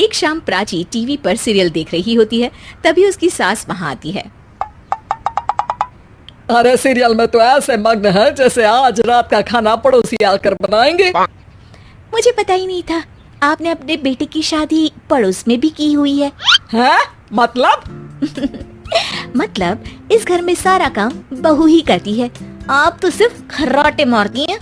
एक शाम प्राची टीवी पर सीरियल देख रही होती है, तभी उसकी सास वहाँ आती है। अरे सीरियल में तो ऐसे मग्न है जैसे आज रात का खाना पड़ोसी आकर बनाएंगे। मुझे पता ही नहीं था आपने अपने बेटे की शादी पड़ोस में भी की हुई है। हैं? मतलब? मतलब इस घर में सारा काम बहू ही करती है, आप तो सिर्फ खर्राटे मारती हैं।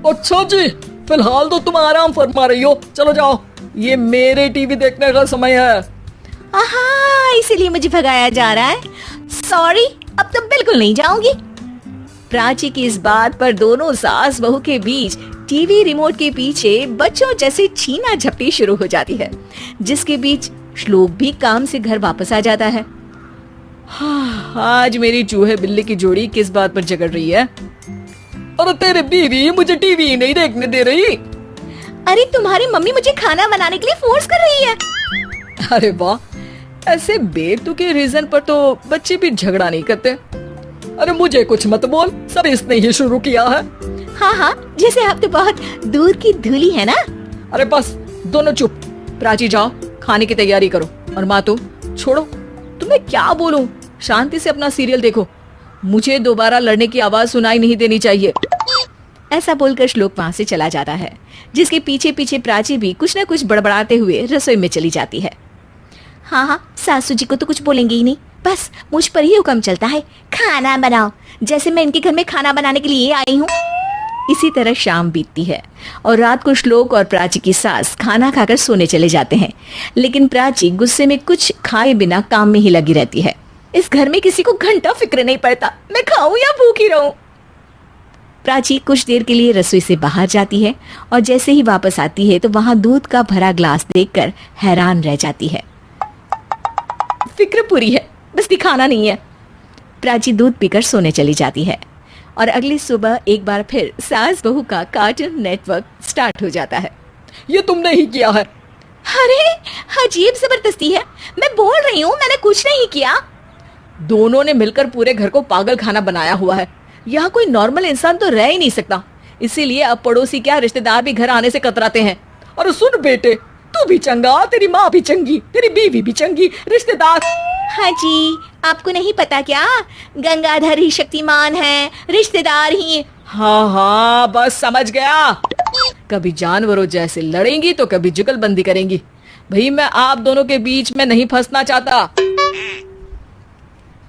अच्छा जी, फिलहाल तो तुम आराम फरमा रही हो, चलो जाओ, ये मेरे टीवी देखने का समय है। आहा, इसीलिए मुझे भगाया जा रहा है। सॉरी, अब तो बिल्कुल नहीं जाऊंगी। प्राची की इस बात पर दोनों सास बहू के बीच टीवी रिमोट के पीछे बच्चों जैसे छीना झपटी शुरू हो जाती है, जिसके बीच श्लोक भी काम से घर वापस आ जाता है। आज मेरी चूहे बिल्ली की जोड़ी किस बात पर झगड़ रही है? अरे तेरे बीवी मुझे टीवी नहीं देखने दे रही। अरे तुम्हारी मम्मी मुझे खाना बनाने के लिए फोर्स कर रही है। अरे वाह, ऐसे बेतुके रीजन पर तो बच्चे भी झगड़ा नहीं करते। अरे मुझे कुछ मत बोल, सब इसने ही शुरू किया है। हाँ हाँ, जैसे आप तो बहुत दूर की धूली है ना। अरे बस दोनों चुप। प्राची जाओ, खाने की तैयारी करो। और माँ तुम छोड़ो, तुम्हें क्या बोलूं, शांति से अपना सीरियल देखो, मुझे दोबारा लड़ने की आवाज सुनाई नहीं देनी चाहिए। ऐसा बोलकर श्लोक वहाँ से चला जाता है, जिसके पीछे पीछे प्राची भी कुछ न कुछ बड़बड़ाते हुए रसोई में चली जाती है। हाँ हाँ, सासू जी को तो कुछ बोलेंगे ही नहीं, बस मुझ पर ही हुक्म चलता है, खाना बनाओ, जैसे मैं इनके घर में खाना बनाने के लिए आई हूँ। इसी तरह शाम बीतती है और रात को श्लोक और प्राची की सास खाना खाकर सोने चले जाते हैं, लेकिन प्राची गुस्से में कुछ खाए बिना काम में ही लगी रहती है। इस घर में किसी को घंटा फिक्र नहीं पड़ता, मैं खाऊं या भूखी रहूं। प्राची कुछ देर के लिए रसोई से बाहर जाती है और जैसे ही वापस आती है तो वहां दूध का भरा ग्लास देखकर हैरान रह जाती है। फिक्र पूरी है, बस दिखाना नहीं है। प्राची दूध पीकर सोने चली जाती है और अगली सुबह एक बार फिर सास बहू का कार्टून नेटवर्क स्टार्ट हो जाता है। ये तुमने ही किया है। अरे अजीब जबरदस्ती है, मैं बोल रही हूँ मैंने कुछ नहीं किया। दोनों ने मिलकर पूरे घर को पागल खाना बनाया हुआ है। यहाँ कोई नॉर्मल इंसान तो रह ही नहीं सकता, इसीलिए अब पड़ोसी क्या रिश्तेदार भी घर आने से कतराते हैं। और सुन बेटे, तू भी चंगा, तेरी माँ भी चंगी, तेरी बीवी भी चंगी, रिश्तेदार। हाँ जी, आपको नहीं पता क्या, गंगाधर ही शक्तिमान है, रिश्तेदार ही। हाँ हाँ, बस समझ गया। कभी जानवरों जैसे लड़ेंगी तो कभी जुगलबंदी करेंगी। भाई मैं आप दोनों के बीच में नहीं फंसना चाहता।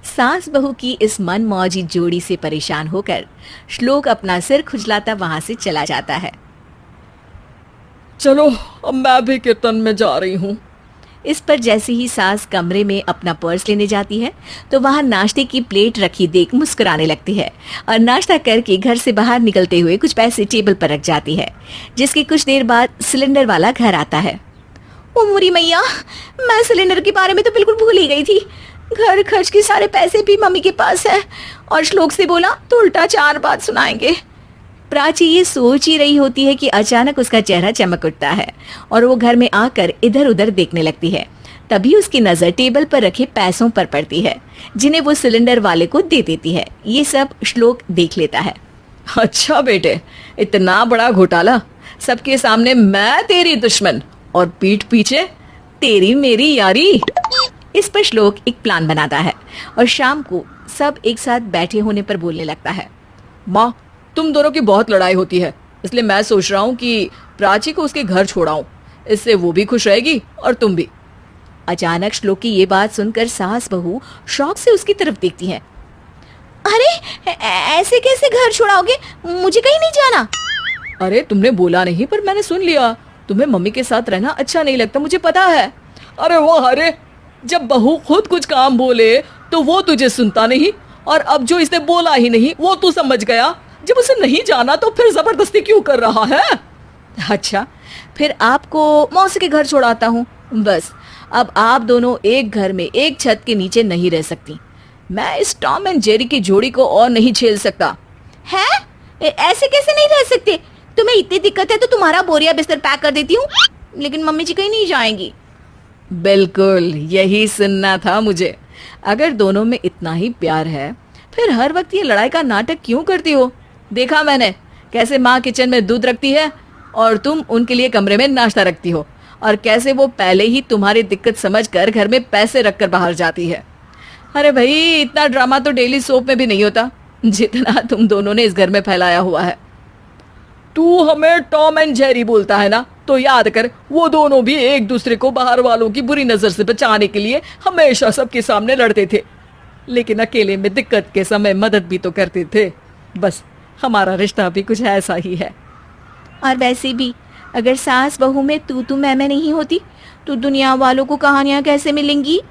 सास बहू की इस मनमौजी जोड़ी से परेशान होकर श्लोक अपना सिर खुजलाता वहां से चला जाता है। चलो अब मैं भी कीर्तन में जा रही हूँ। इस पर जैसे ही सास कमरे में अपना पर्स लेने जाती है तो वहां नाश्ते की प्लेट रखी देख मुस्कुराने लगती है और नाश्ता करके घर से बाहर निकलते हुए कुछ पैसे टेबल पर रख जाती है, जिसके कुछ देर बाद सिलेंडर वाला घर आता है। ओ मुरी मैया, मैं सिलेंडर के बारे में तो बिल्कुल भूल ही गई थी। घर खर्च के सारे पैसे भी मम्मी के पास है और श्लोक से बोला तो उल्टा 4 बात सुनाएंगे। प्राची ये सोच ही रही होती है कि अचानक उसका चेहरा चमक उठता है और वो घर में आकर इधर उधर देखने लगती है। तभी उसकी नजर टेबल पर रखे पैसों पर पड़ती है, जिन्हें वो सिलेंडर वाले को दे देती है। ये सब श्लोक देख लेता है। अच्छा बेटे, इतना बड़ा घोटाला, सबके सामने मैं तेरी दुश्मन और पीठ पीछे तेरी मेरी यारी। इस पर श्लोक एक प्लान बनाता है और शाम को सब एक साथ बैठे होने पर बोलने लगता है। माँ, तुम दोनों की बहुत लड़ाई होती है, इसलिए मैं सोच रहा हूँ कि प्राची को उसके घर छोड़ाऊं, इससे वो भी खुश रहेगी और तुम भी। अचानक श्लोक की ये बात सुनकर सास बहू शौक से उसकी तरफ देखती है। अरे ऐसे कैसे घर छोड़ाओगे, मुझे कहीं नहीं जाना। अरे तुमने बोला नहीं पर मैंने सुन लिया, तुम्हें मम्मी के साथ रहना अच्छा नहीं लगता, मुझे पता है। अरे वाह, अरे जब बहू खुद कुछ काम बोले तो वो तुझे सुनता नहीं, और अब जो इसने बोला ही नहीं वो तू समझ गया। जब उसे नहीं जाना तो फिर जबरदस्ती क्यों कर रहा है? अच्छा, फिर आपको मौसी के घर छोड़ाता हूँ। बस अब आप दोनों एक घर में एक छत के नीचे नहीं रह सकती। मैं इस टॉम एंड जेरी की जोड़ी को और नहीं झेल सकता। है? ऐसे कैसे नहीं रह सकते? तुम्हें इतनी दिक्कत है तो तुम्हारा बोरिया बिस्तर पैक कर देती हूँ, लेकिन मम्मी जी कहीं नहीं जाएंगी। बिल्कुल यही सुनना था मुझे। अगर दोनों में इतना ही प्यार है फिर हर वक्त ये लड़ाई का नाटक क्यों करती हो? देखा मैंने कैसे माँ किचन में दूध रखती है और तुम उनके लिए कमरे में नाश्ता रखती हो, और कैसे वो पहले ही तुम्हारी दिक्कत समझकर घर में पैसे रखकर बाहर जाती है। अरे भाई, इतना ड्रामा तो डेली सोप में भी नहीं होता जितना तुम दोनों ने इस घर में फैलाया हुआ है। तू हमें टॉम एंड जेरी बोलता है ना, तो याद कर वो दोनों भी एक दूसरे को बाहर वालों की बुरी नजर से बचाने के लिए हमेशा सबके सामने लड़ते थे, लेकिन अकेले में दिक्कत के समय मदद भी तो करते थे। बस हमारा रिश्ता भी कुछ ऐसा ही है। और वैसे भी अगर सास बहू में तू मैं नहीं होती तो दुनिया वालों को कहानियां कैसे मिलेंगी?